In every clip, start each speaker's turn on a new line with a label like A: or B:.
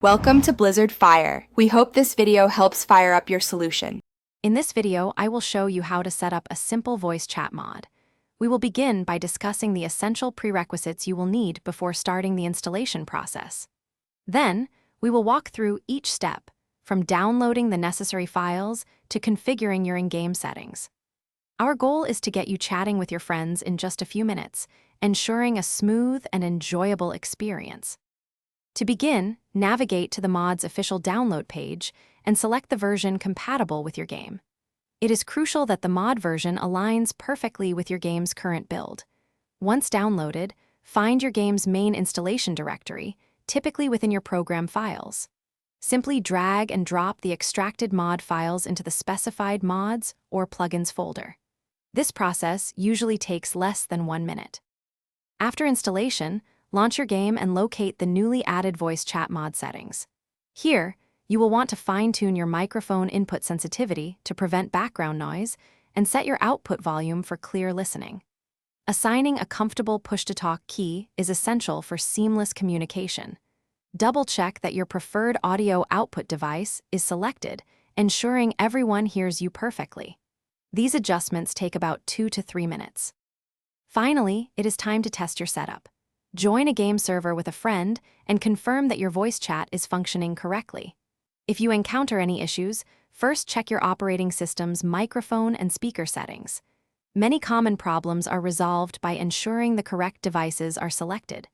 A: Welcome to Blizzard Fire. We hope this video helps fire up your solution.
B: In this video, I will show you how to set up a simple voice chat mod. We will begin by discussing the essential prerequisites you will need before starting the installation process. Then, we will walk through each step, from downloading the necessary files to configuring your in-game settings. Our goal is to get you chatting with your friends in just a few minutes, ensuring a smooth and enjoyable experience. To begin, navigate to the mod's official download page and select the version compatible with your game. It is crucial that the mod version aligns perfectly with your game's current build. Once downloaded, find your game's main installation directory, typically within your program files. Simply drag and drop the extracted mod files into the specified mods or plugins folder. This process usually takes less than 1 minute. After installation, launch your game and locate the newly added voice chat mod settings. Here, you will want to fine-tune your microphone input sensitivity to prevent background noise and set your output volume for clear listening. Assigning a comfortable push-to-talk key is essential for seamless communication. Double-check that your preferred audio output device is selected, ensuring everyone hears you perfectly. These adjustments take about 2 to 3 minutes. Finally, it is time to test your setup. Join a game server with a friend and confirm that your voice chat is functioning correctly. If you encounter any issues, first check your operating system's microphone and speaker settings. Many common problems are resolved by ensuring the correct devices are selected.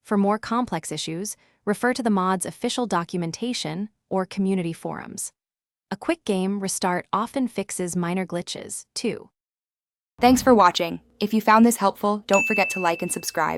B: For more complex issues, refer to the mod's official documentation or community forums. A quick game restart often fixes minor glitches, too.
A: Thanks for watching. If you found this helpful, don't forget to like and subscribe.